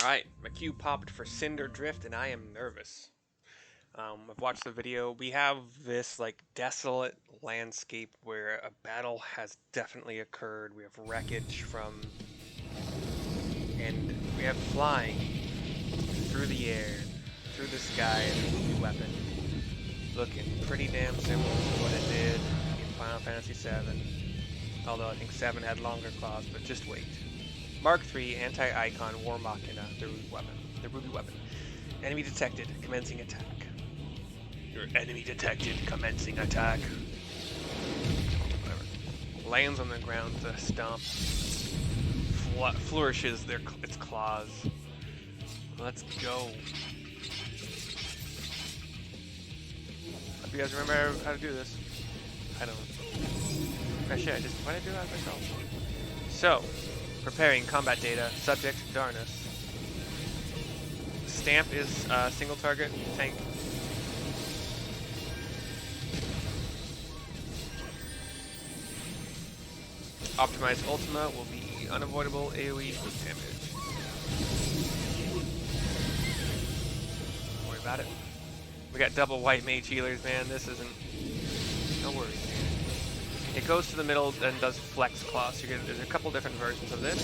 Alright, my queue popped for Cinder Drift and I am nervous. I've watched the video. We have this like desolate landscape where a battle has definitely occurred. We have wreckage and we have flying through the air, through the sky, and a new weapon. Looking pretty damn similar to what it did in Final Fantasy VII. Although I think 7 had longer claws, but just wait. Mark III Anti-Icon War Machina, the ruby weapon. Enemy detected, commencing attack. Your enemy detected, commencing attack. Whatever. Lands on the ground with a stomp. Flourishes its claws. Let's go. Hope you guys remember how to do this. I don't. Oh shit, why did I do that myself? So, preparing combat data, subject Darnus. Stamp is single target, tank. Optimized Ultima will be unavoidable AoE boost damage. Don't worry about it. We got double white mage healers, man. This isn't. No worries. It goes to the middle and does flex claw. So there's a couple different versions of this.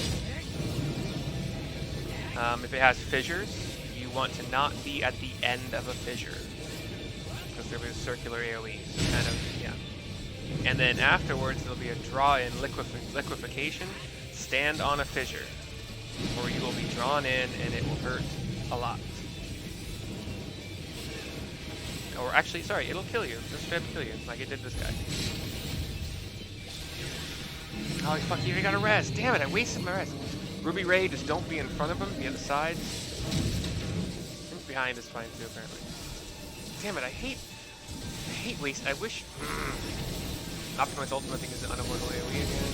If it has fissures, you want to not be at the end of a fissure, because there'll be a circular AoE. So kind of, yeah. And then afterwards, there'll be a draw in liquefaction. Stand on a fissure, or you will be drawn in and it will hurt a lot. Or actually, sorry, it'll kill you. Just straight up kill you, like it did this guy. Oh, fuck, you even got a res. Damn it, I wasted my res. Ruby Ray, just don't be in front of him, be on the sides. Things behind is fine too, apparently. Damn it, I hate waste. I wish. Optimized Ultimate thing is an unavoidable AoE again.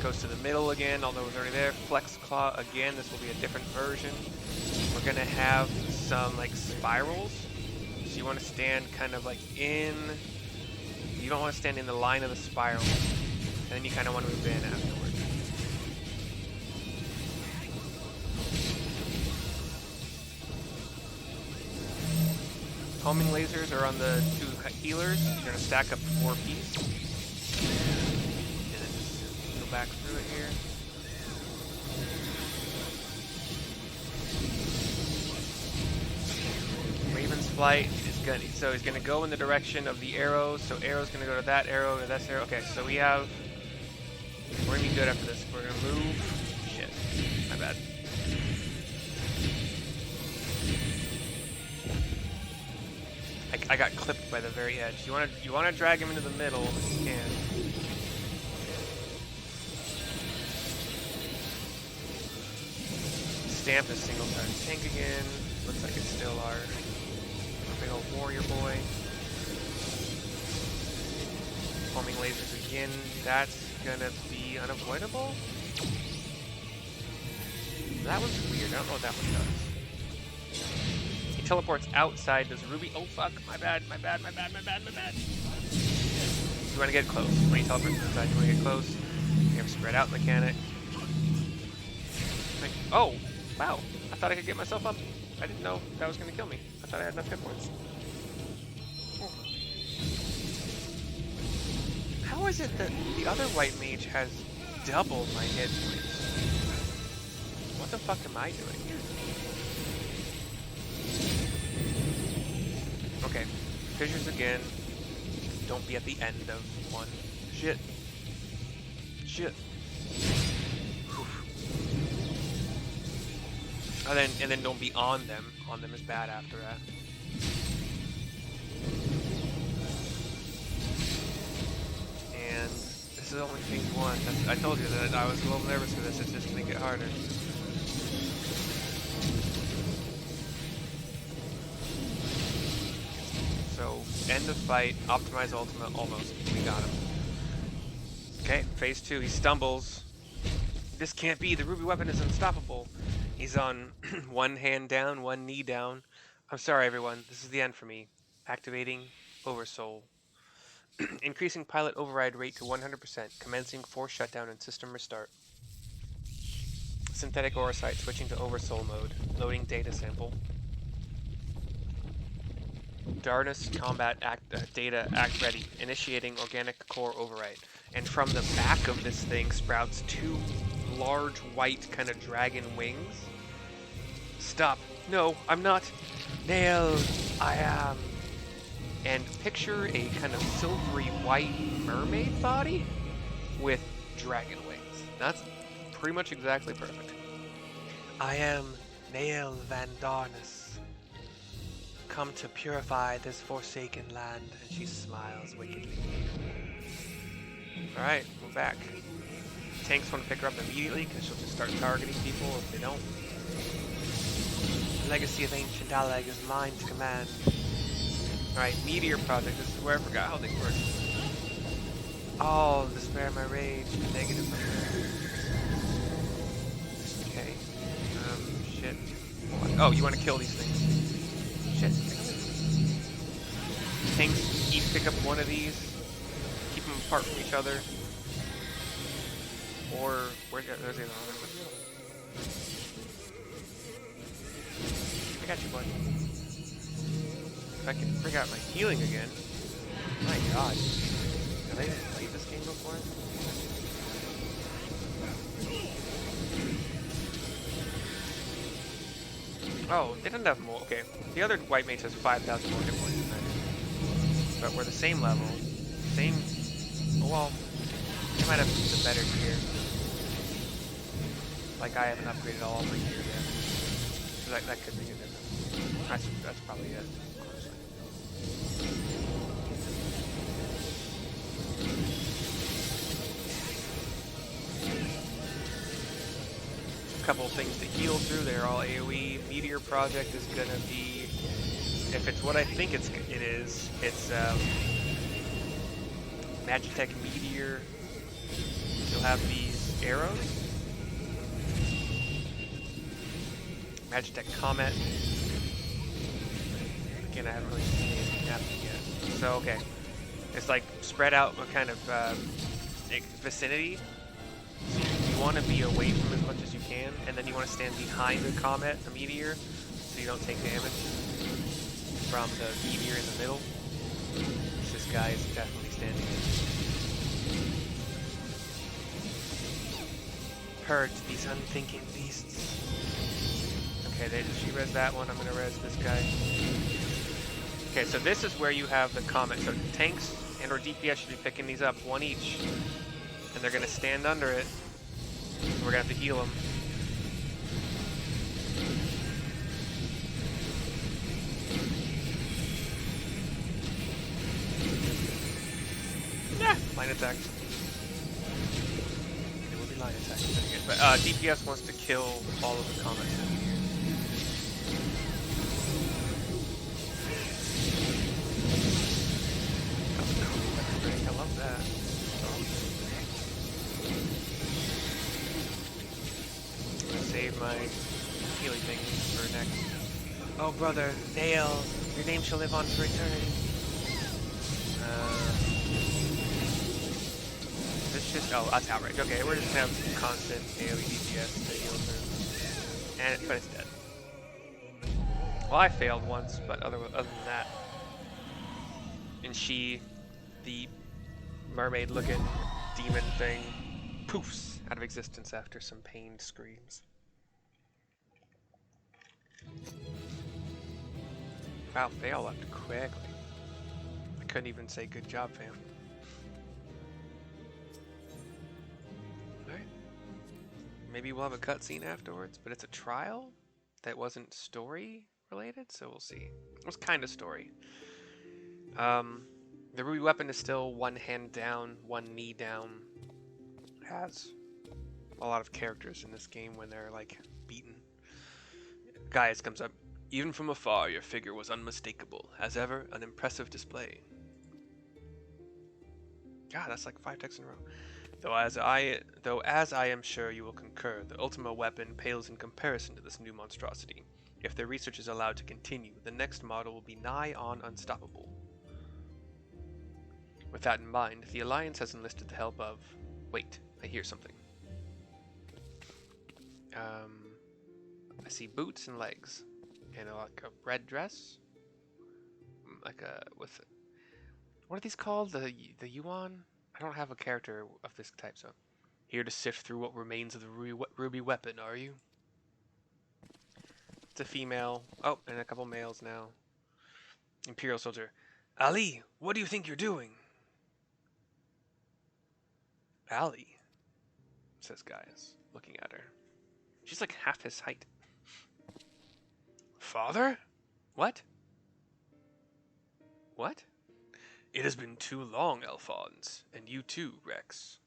Goes to the middle again, although it was already there. Flex Claw again, this will be a different version. We're gonna have some like spirals. So you want to stand kind of like in. You don't want to stand in the line of the spiral. And then you kind of want to move in afterwards. Homing lasers are on the 2 healers. You're going to stack up 4 piece. And then just go back through it here. Raven's Flight is going to, so he's going to go in the direction of the arrows. So arrow's going to go to that arrow, to this arrow. Okay, so we have, we're going to be good after this. We're going to move, shit, my bad. I got clipped by the very edge. You want to drag him into the middle if you can. Stamp is single target tank again. Looks like it's still our big old warrior boy. Homing lasers again. That's gonna be unavoidable. That one's weird. I don't know what that one does. Teleports outside, does Ruby. Oh fuck, my bad. You want to get close. When you teleport inside, you want to get close. You have a spread out mechanic. Like, oh, wow. I thought I could get myself up. I didn't know that was going to kill me. I thought I had enough hit points. How is it that the other white mage has double my hit points? What the fuck am I doing here? Okay, fissures again. Don't be at the end of one. Shit. Oof. And then don't be on them. On them is bad after that. And this is only phase 1. I told you that I was a little nervous for this. It's just gonna get harder. So, end of fight, optimize ultimate, almost. We got him. Okay, phase 2, he stumbles. This can't be, the ruby weapon is unstoppable. He's on 1 hand down, 1 knee down. I'm sorry everyone, this is the end for me. Activating Oversoul. Increasing pilot override rate to 100%, commencing force shutdown and system restart. Synthetic Orosite switching to Oversoul mode, loading data sample. Darnus combat data act ready, initiating organic core override. And from the back of this thing sprouts two large white kind of dragon wings. Stop. No, I'm not. Nail, I am. And picture a kind of silvery white mermaid body with dragon wings. That's pretty much exactly perfect. I am Nail Van Darnus, come to purify this forsaken land, and she smiles wickedly. Alright, we're back. Tanks want to pick her up immediately because she'll just start targeting people if they don't. The legacy of ancient Alag is mine to command. Alright, Meteor Project, this is where I forgot how they work. Oh, to spare my rage, the negative from there. Okay. Shit. Oh, you want to kill these things. Shit. Tanks each pick up one of these. Keep them apart from each other. Or, there's the other one. I got you, bud. If I can bring out my healing again. My god. Have I even played this game before? Oh, they don't have more. Okay. The other white mage has 5,000 more hit points than I do. But we're the same level. Same. Well, they might have the better gear. Like I haven't upgraded all my gear yet. So that could make a difference. That's probably it. Couple things to heal through. They're all AoE. Meteor Project is gonna be, if it's what I think it is, it's Magitech Meteor. You'll have these arrows. Magitech Comet. Again, I haven't really seen anything happen yet. So okay, it's like spread out a kind of vicinity. So you want to be away from as much as you can, and then you want to stand behind a comet, a meteor, so you don't take damage from the meteor in the middle. This guy is definitely standing in. Purge these unthinking beasts. Okay, she res that one, I'm going to res this guy. Okay, so this is where you have the comet. So tanks and or DPS should be picking these up, one each. And they're going to stand under it. We're going to have to heal them. Nah, line attack. It will be line attack. But DPS wants to kill all of the comets. I love that. Save my healing thing for next. Oh brother, Nail, your name shall live on for eternity. This just, oh, that's outrage. Okay, we're just gonna have constant AoE DPS to heal through. But it's dead. Well, I failed once, but other than that. And she, the mermaid-looking demon thing, poofs out of existence after some pained screams. Wow, they all left quickly. I couldn't even say good job, fam. Alright. Maybe we'll have a cutscene afterwards, but it's a trial that wasn't story related, so we'll see. It was kind of story. The ruby weapon is still one hand down, one knee down. It has a lot of characters in this game when they're like beaten. Gaius comes up. Even from afar, your figure was unmistakable. As ever, an impressive display. God, that's like 5 texts in a row. Though as I am sure you will concur, the Ultima weapon pales in comparison to this new monstrosity. If their research is allowed to continue, the next model will be nigh on unstoppable. With that in mind, the Alliance has enlisted the help of... Wait, I hear something. I see boots and legs. And like a red dress? Like a... with... What are these called? The Yuan? I don't have a character of this type, so... Here to sift through what remains of the ruby weapon, are you? It's a female. Oh, and a couple males now. Imperial soldier. Ali, what do you think you're doing? Ali, says Gaius, looking at her. She's like half his height. Father? What? What? It has been too long, Alphonse. And you too, Rex.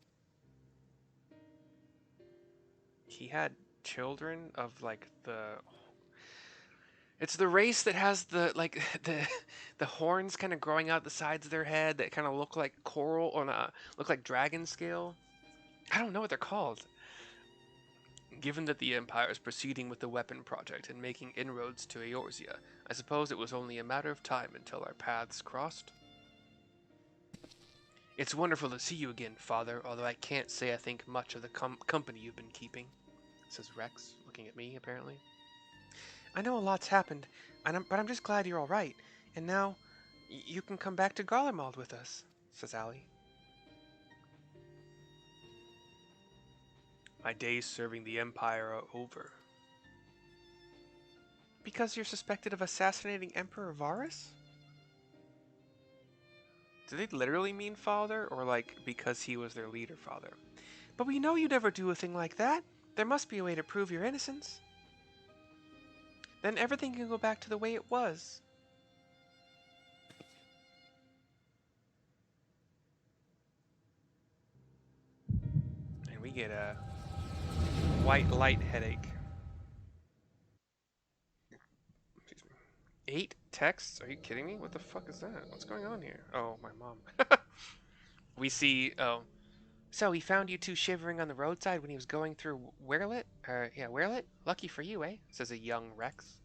He had children of like the... It's the race that has the like the horns kind of growing out the sides of their head that kind of look like coral or look like dragon scale. I don't know what they're called. Given that the Empire is proceeding with the weapon project and making inroads to Eorzea, I suppose it was only a matter of time until our paths crossed. It's wonderful to see you again, Father, although I can't say I think much of the company you've been keeping, says Rex, looking at me, apparently. I know a lot's happened, but I'm just glad you're all right. And now, you can come back to Garlemald with us, says Allie. My days serving the Empire are over. Because you're suspected of assassinating Emperor Varus? Do they literally mean father, or like because he was their leader father? But we know you'd never do a thing like that. There must be a way to prove your innocence. Then everything can go back to the way it was. And we get a white light headache. Excuse me. 8 texts? Are you kidding me? What the fuck is that? What's going on here? Oh, my mom. We see, oh. So he found you two shivering on the roadside when he was going through Werlet? Werlet? Lucky for you, eh? Says a young Rex.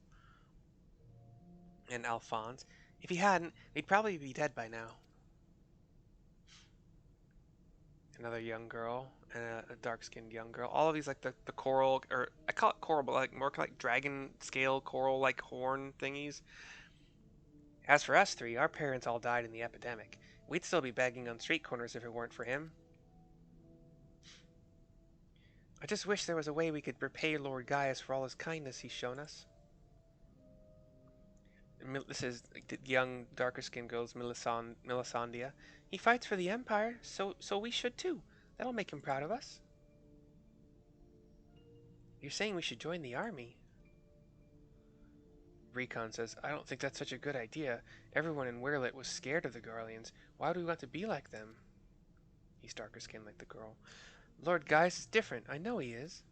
And Alphonse. If he hadn't, he'd probably be dead by now. Another young girl and a dark-skinned young girl. All of these like the coral, or I call it coral, but like more like dragon scale coral like horn thingies. As for us three, our parents all died in the epidemic. We'd still be begging on street corners if it weren't for him. I just wish there was a way we could repay Lord Gaius for all his kindness he's shown us. This is the young, darker-skinned girl's Melisandria. He fights for the Empire, so we should too. That'll make him proud of us. You're saying we should join the army? Recon says, I don't think that's such a good idea. Everyone in Werlet was scared of the Garleans. Why do we want to be like them? He's darker skinned like the girl. Lord Gaius is different. I know he is.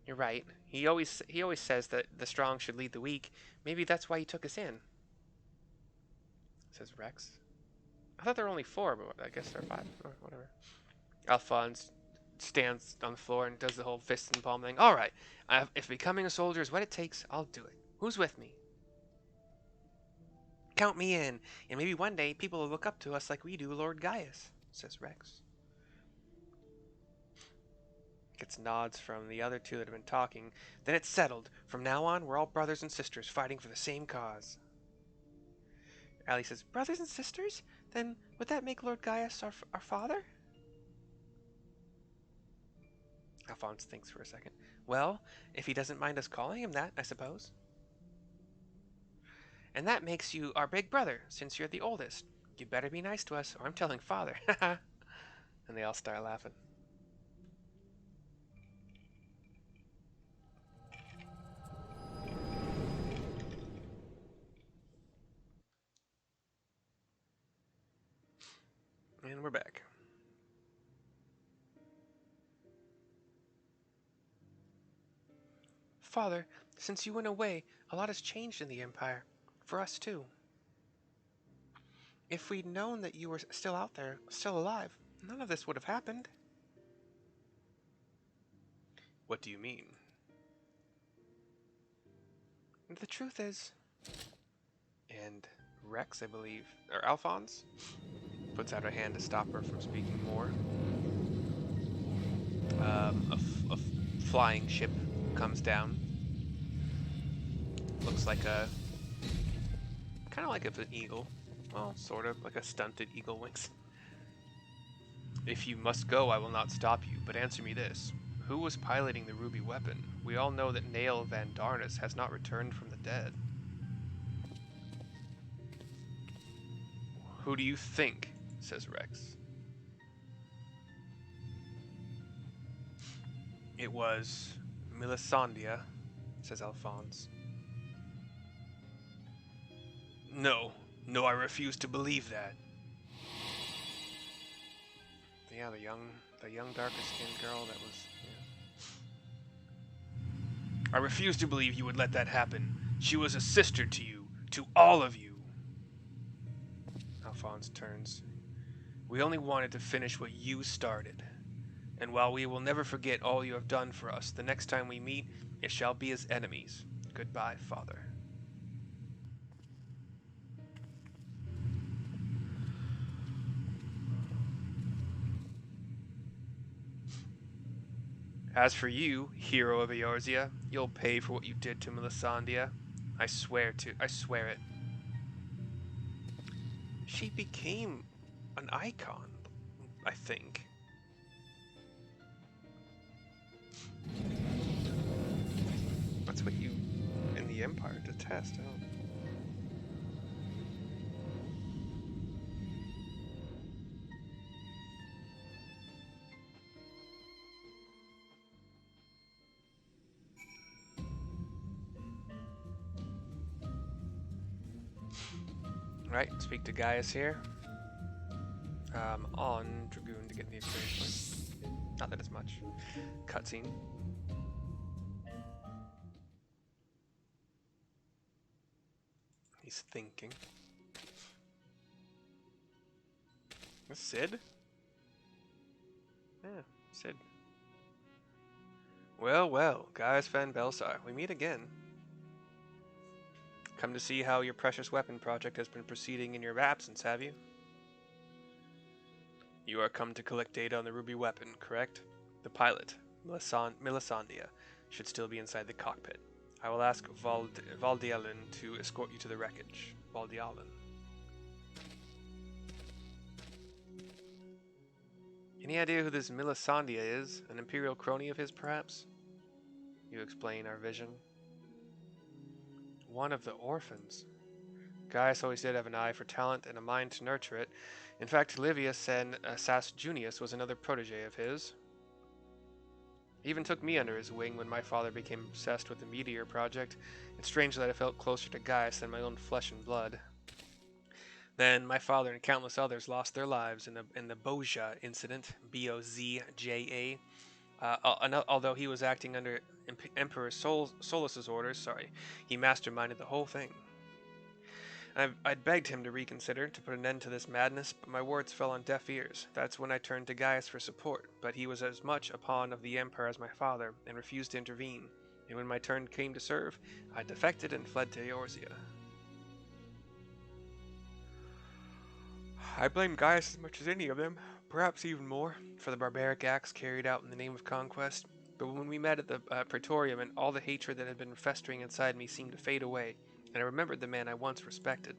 You're right. He always says that the strong should lead the weak. Maybe that's why he took us in. Says Rex. I thought there were only 4, but I guess there are 5 or whatever. Alphonse stands on the floor and does the whole fist and palm thing. All right, if becoming a soldier is what it takes, I'll do it. Who's with me? Count me in, and maybe one day people will look up to us like we do Lord Gaius, says Rex. Gets nods from the other 2 that have been talking. Then it's settled. From now on, we're all brothers and sisters fighting for the same cause. Allie says, brothers and sisters? Then would that make Lord Gaius our father? Alphonse thinks for a second. Well, if he doesn't mind us calling him that, I suppose. And that makes you our big brother, since you're the oldest. You better be nice to us, or I'm telling father. And they all start laughing. And we're back. Father, since you went away, a lot has changed in the Empire. For us, too. If we'd known that you were still out there, still alive, none of this would have happened. What do you mean? The truth is, And Rex, I believe, or Alphonse, puts out a hand to stop her from speaking more. A flying ship comes down. Looks like a, kind of like an eagle. Well, sort of, like a stunted eagle wings. If you must go, I will not stop you, but answer me this. Who was piloting the ruby weapon? We all know that Nail Van Darnus has not returned from the dead. Who do you think? Says Rex. It was Melisandre, says Alphonse. No, no, I refuse to believe that. Yeah, the young darker-skinned girl that was. Yeah. I refuse to believe you would let that happen. She was a sister to you, to all of you. Alphonse turns. We only wanted to finish what you started. And while we will never forget all you have done for us, the next time we meet, it shall be as enemies. Goodbye, Father. As for you, hero of Eorzea, you'll pay for what you did to Melisandre. I swear it. She became an icon, I think. That's what you in the Empire detest, huh? Right, speak to Gaius here. On Dragoon to get the experience points. Not that it's much. Cutscene. He's thinking. Sid? Yeah, Sid. Well, well, Gaius Van Belsar, we meet again. Come to see how your precious weapon project has been proceeding in your absence, have you? You are come to collect data on the ruby weapon, correct? The pilot, Melisandre, should still be inside the cockpit. I will ask Valdialin to escort you to the wreckage. Valdialin. Any idea who this Melisandre is? An imperial crony of his, perhaps? You explain our vision. One of the orphans. Gaius always did have an eye for talent and a mind to nurture it. In fact, Livius and Sas Junius was another protege of his. He even took me under his wing when my father became obsessed with the Meteor Project. It's strange that I felt closer to Gaius than my own flesh and blood. Then my father and countless others lost their lives in the Bozja incident, B-O-Z-J-A. Although he was acting under Emperor Solus's orders, he masterminded the whole thing. I'd begged him to reconsider, to put an end to this madness, but my words fell on deaf ears. That's when I turned to Gaius for support, but he was as much a pawn of the Emperor as my father, and refused to intervene. And when my turn came to serve, I defected and fled to Eorzea. I blame Gaius as much as any of them, perhaps even more, for the barbaric acts carried out in the name of conquest. But when we met at the Praetorium, and all the hatred that had been festering inside me seemed to fade away, and I remembered the man I once respected.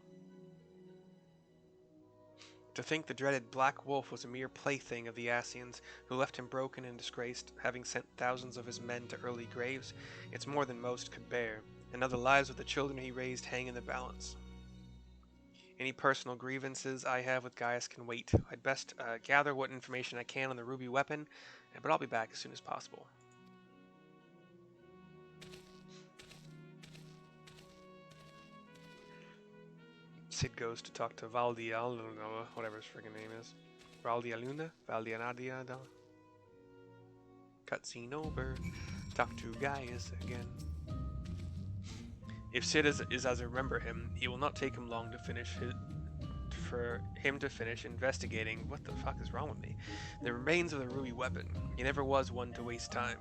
To think the dreaded Black Wolf was a mere plaything of the Ascians, who left him broken and disgraced, having sent thousands of his men to early graves, it's more than most could bear, and now the lives of the children he raised hang in the balance. Any personal grievances I have with Gaius can wait. I'd best gather what information I can on the ruby weapon, but I'll be back as soon as possible. Sid goes to talk to Valdialuna, whatever his friggin' name is. Valdialuna? Valdianadia? Cutscene over. Talk to Gaius again. If Sid is as I remember him, it will not take him long to finish investigating what the fuck is wrong with me. The remains of the ruby weapon. He never was one to waste time.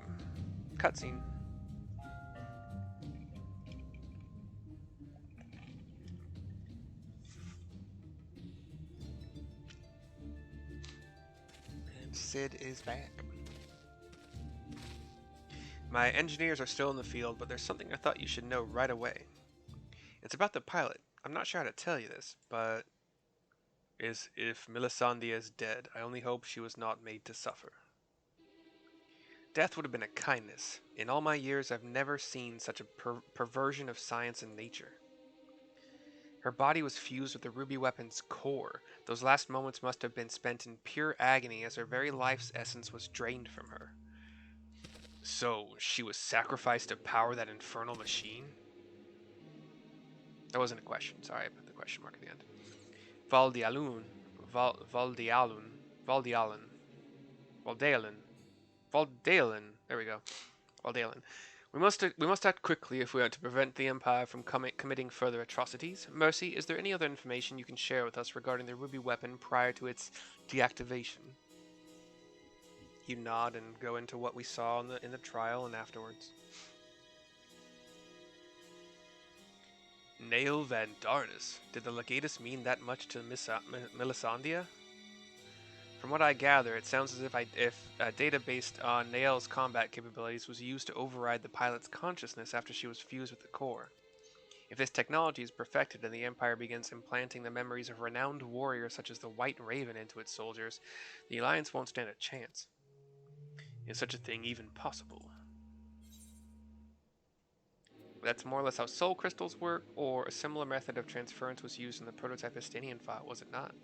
Cutscene. Cid is back. My engineers are still in the field, but there's something I thought you should know right away. It's about the pilot. I'm not sure how to tell you this, but if Melisandre is dead, I only hope she was not made to suffer. Death would have been a kindness. In all my years, I've never seen such a perversion of science and nature. Her body was fused with the ruby weapon's core. Those last moments must have been spent in pure agony as her very life's essence was drained from her. So, she was sacrificed to power that infernal machine? That wasn't a question. Sorry, I put the question mark at the end. Valdealun. There we go. Valdealun. We must act quickly if we are to prevent the Empire from committing further atrocities. Mercy, is there any other information you can share with us regarding the ruby weapon prior to its deactivation? You nod and go into what we saw in the trial and afterwards. Nail Van Darnus. Did the Legatus mean that much to Melisandre? From what I gather, it sounds as if data based on Nael's combat capabilities was used to override the pilot's consciousness after she was fused with the core. If this technology is perfected and the Empire begins implanting the memories of renowned warriors such as the White Raven into its soldiers, the Alliance won't stand a chance. Is such a thing even possible? That's more or less how soul crystals work, or a similar method of transference was used in the prototype Estinian file, was it not?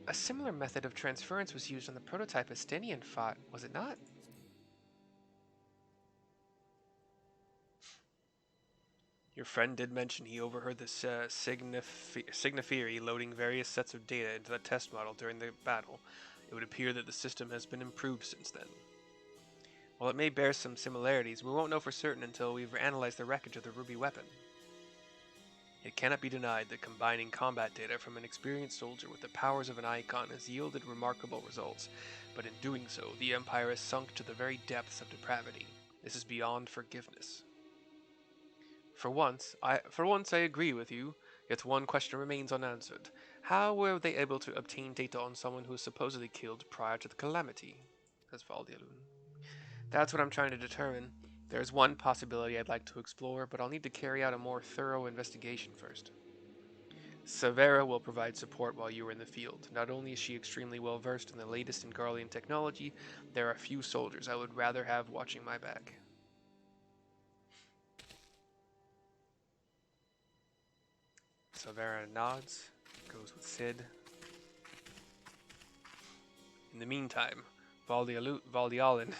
A similar method of transference was used on the prototype Estinian file, was it not? Your friend did mention he overheard the Signiferi loading various sets of data into the test model during the battle. It would appear that the system has been improved since then. While it may bear some similarities, we won't know for certain until we've analyzed the wreckage of the ruby weapon. It cannot be denied that combining combat data from an experienced soldier with the powers of an icon has yielded remarkable results, but in doing so, the Empire has sunk to the very depths of depravity. This is beyond forgiveness. For once I agree with you, yet one question remains unanswered. How were they able to obtain data on someone who was supposedly killed prior to the calamity? Says Valdealun. That's what I'm trying to determine. There's one possibility I'd like to explore, but I'll need to carry out a more thorough investigation first. Severa will provide support while you are in the field. Not only is she extremely well versed in the latest in Garlean technology, there are few soldiers I would rather have watching my back. Severa nods, goes with Cid. In the meantime, Valdealun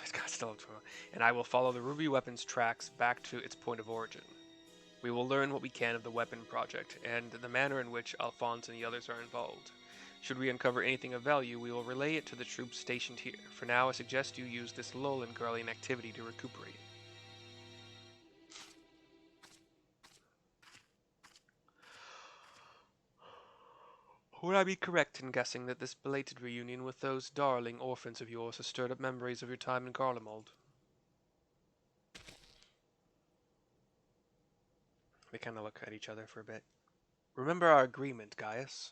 and I will follow the ruby weapon's tracks back to its point of origin. We will learn what we can of the weapon project, and the manner in which Alphonse and the others are involved. Should we uncover anything of value, we will relay it to the troops stationed here. For now, I suggest you use this lull in Garlean activity to recuperate. Would I be correct in guessing that this belated reunion with those darling orphans of yours has stirred up memories of your time in Garlemald? They kind of look at each other for a bit. Remember our agreement, Gaius?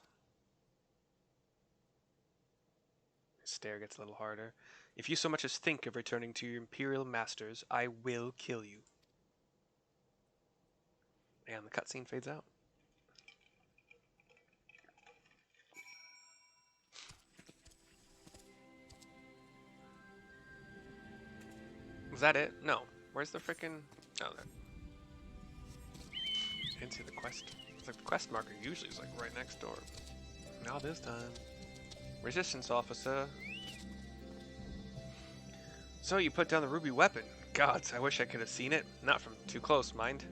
His stare gets a little harder. If you so much as think of returning to your imperial masters, I will kill you. And the cutscene fades out. Was that it? No. Where's the frickin'... Oh, there. I didn't see the quest. It's like the quest marker usually is like right next door. Not this time. Resistance officer. So you put down the ruby weapon. Gods, I wish I could have seen it. Not from too close, mind.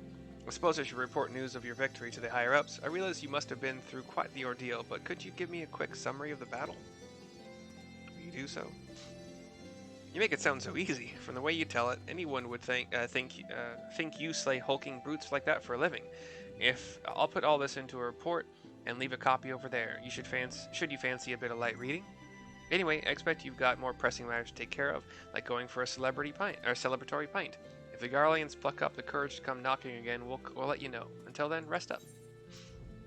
I suppose I should report news of your victory to the higher-ups. I realize you must have been through quite the ordeal, but could you give me a quick summary of the battle? Will you do so? You make it sound so easy. From the way you tell it, anyone would think you slay hulking brutes like that for a living. I'll put all this into a report and leave a copy over there. Should you fancy a bit of light reading? Anyway, I expect you've got more pressing matters to take care of, like going for a celebratory pint. If the Garleans pluck up the courage to come knocking again, we'll let you know. Until then, rest up.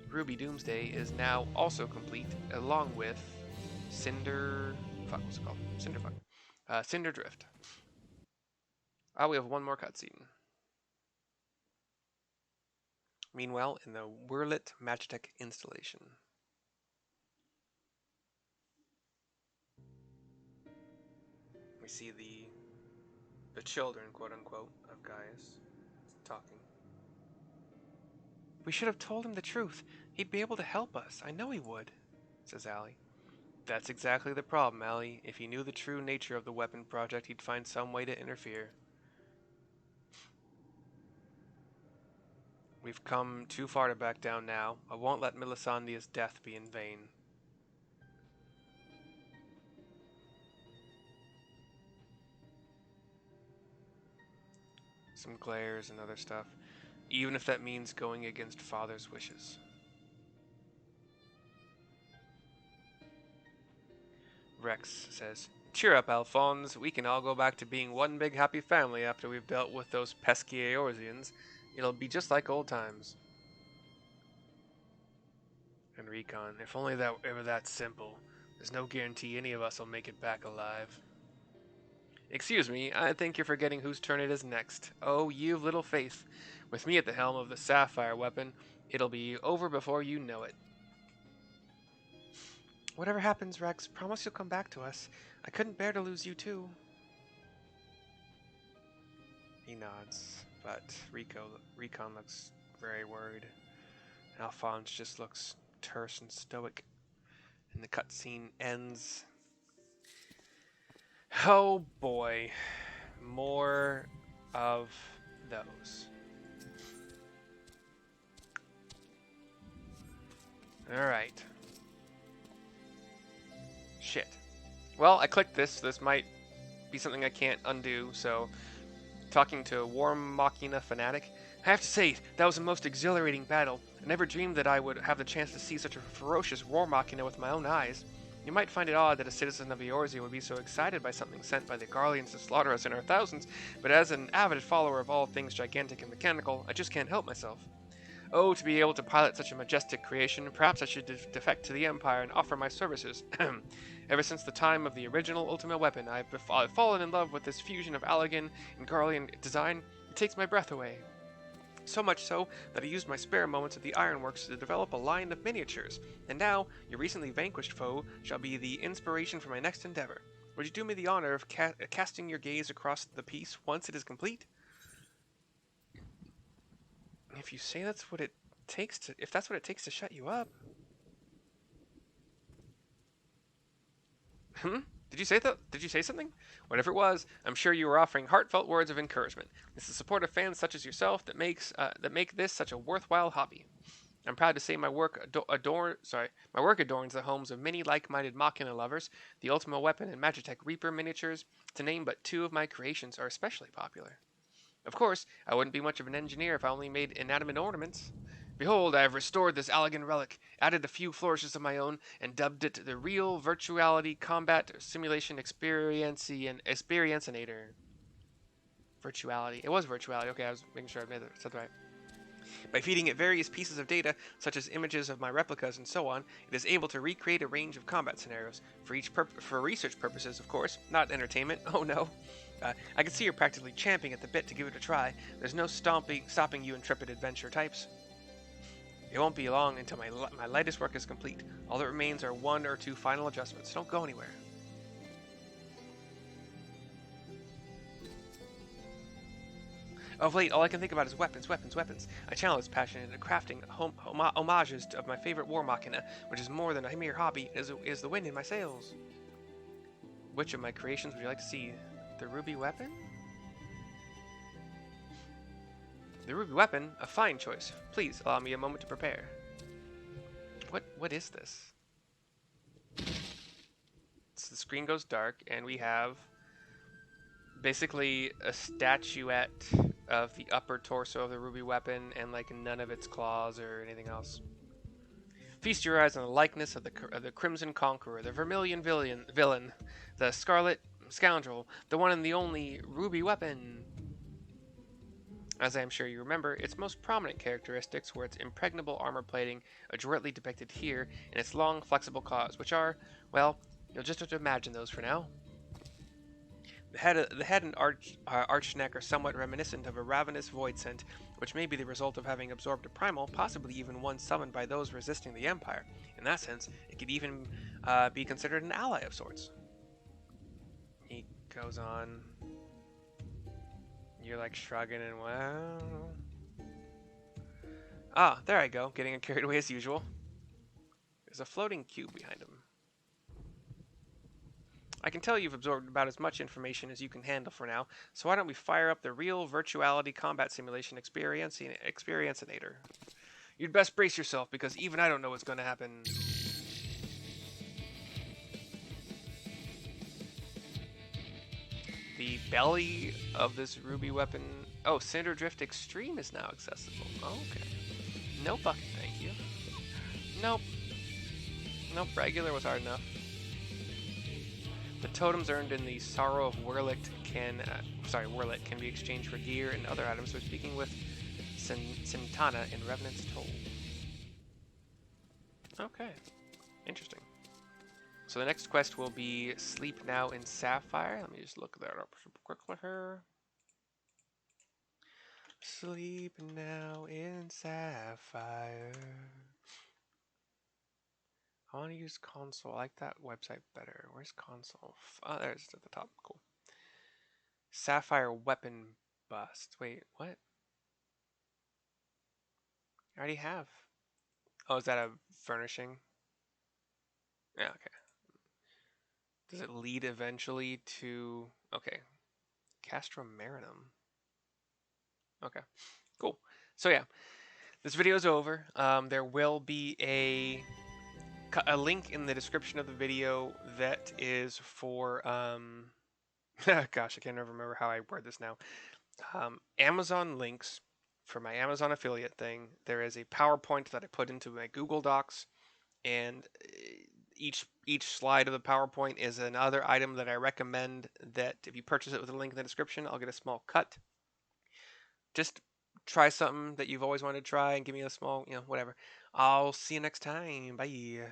Ruby Doomsday is now also complete, along with Cinder what's it called? Cinderfuck. Cinder Drift. Ah, we have one more cutscene. Meanwhile, in the Whirlit Magitech installation. We see the children, quote unquote, of Gaius talking. We should have told him the truth. He'd be able to help us. I know he would, says Allie. That's exactly the problem, Allie. If he knew the true nature of the weapon project, he'd find some way to interfere. We've come too far to back down now. I won't let Melisandre's death be in vain. Some glares and other stuff. Even if that means going against Father's wishes. Rex says, Cheer up, Alphonse. We can all go back to being one big happy family after we've dealt with those pesky Eorzeans. It'll be just like old times. And Recon, if only that it were that simple. There's no guarantee any of us will make it back alive. Excuse me, I think you're forgetting whose turn it is next. Oh, you've little faith. With me at the helm of the Sapphire weapon, it'll be over before you know it. Whatever happens, Rex, promise you'll come back to us. I couldn't bear to lose you too. He nods, but Recon looks very worried. Alphonse just looks terse and stoic. And the cutscene ends. Oh boy. More of those. Alright. Shit. Well, I clicked this, so this might be something I can't undo, so... Talking to War Machina Fanatic, I have to say, that was the most exhilarating battle. I never dreamed that I would have the chance to see such a ferocious War Machina with my own eyes. You might find it odd that a citizen of Eorzea would be so excited by something sent by the Garleans to slaughter us in our thousands, but as an avid follower of all things gigantic and mechanical, I just can't help myself. Oh, to be able to pilot such a majestic creation, perhaps I should defect to the Empire and offer my services. Ever since the time of the original Ultima weapon, I've fallen in love with this fusion of Allagan and Garlean design. It takes my breath away. So much so that I used my spare moments at the Ironworks to develop a line of miniatures, and now your recently vanquished foe shall be the inspiration for my next endeavor. Would you do me the honor of casting your gaze across the piece once it is complete? If you say that's what it takes to, if that's what it takes to shut you up. Did you say that? Did you say something? Whatever it was, I'm sure you were offering heartfelt words of encouragement. It's the support of fans such as yourself that make this such a worthwhile hobby. I'm proud to say my work adorns the homes of many like-minded Machina lovers. The Ultima Weapon and Magitech Reaper miniatures, to name but two of my creations, are especially popular. Of course, I wouldn't be much of an engineer if I only made inanimate ornaments. Behold, I have restored this Allagan relic, added a few flourishes of my own, and dubbed it the Real Virtuality Combat Simulation Experienceinator. Virtuality. It was virtuality. Okay, I was making sure I said that right. By feeding it various pieces of data, such as images of my replicas and so on, it is able to recreate a range of combat scenarios. For research purposes, of course, not entertainment. Oh no. I can see you're practically champing at the bit to give it a try. There's no stopping you intrepid adventure types. It won't be long until my lightest work is complete. All that remains are one or two final adjustments. Don't go anywhere. Of late, all I can think about is weapons. I channel this passion into crafting homages of my favorite War Machina, which is more than a mere hobby. It is the wind in my sails. Which of my creations would you like to see? The ruby weapon? The ruby weapon? A fine choice. Please allow me a moment to prepare. What is this? So the screen goes dark, and we have basically a statuette of the upper torso of the ruby weapon, and like none of its claws or anything else. Feast your eyes on the likeness of the Crimson Conqueror, the Vermilion villain, the Scarlet Scoundrel, the one and the only ruby weapon. As I am sure you remember, its most prominent characteristics were its impregnable armor plating, adroitly depicted here, and its long, flexible claws, which are, well, You'll just have to imagine those for now. The head and arched neck are somewhat reminiscent of a ravenous void scent, which may be the result of having absorbed a primal, possibly even one summoned by those resisting the Empire. In that sense, it could even be considered an ally of sorts. He goes on. You're like shrugging and well. Ah, there I go, getting carried away as usual. There's a floating cube behind him. I can tell you've absorbed about as much information as you can handle for now, so why don't we fire up the real virtuality combat simulation experiencinator. You'd best brace yourself, because even I don't know what's going to happen. The belly of this ruby weapon... Oh, Cinder Drift Extreme is now accessible. Okay. No bucket, thank you. Nope. Nope, regular was hard enough. The totems earned in the Sorrow of Wurlit can be exchanged for gear and other items. We're speaking with Sintana in Revenant's Toll. Okay, interesting. So the next quest will be Sleep Now in Sapphire. Let me just look that up super quickly here. Sleep Now in Sapphire. I want to use console. I like that website better. Where's console? Oh, there it is at the top. Cool. Sapphire Weapon Bust. Wait, what? I already have. Oh, is that a furnishing? Yeah, okay. Does it lead eventually to... Okay. Castrum Marinum. Okay. Cool. So yeah, this video is over. There will be a link in the description of the video that is for... gosh, I can't remember how I word this now. Amazon links for my Amazon affiliate thing. There is a PowerPoint that I put into my Google Docs, and each slide of the PowerPoint is another item that I recommend that if you purchase it with a link in the description, I'll get a small cut. Just try something that you've always wanted to try and give me a small, whatever. I'll see you next time. Bye.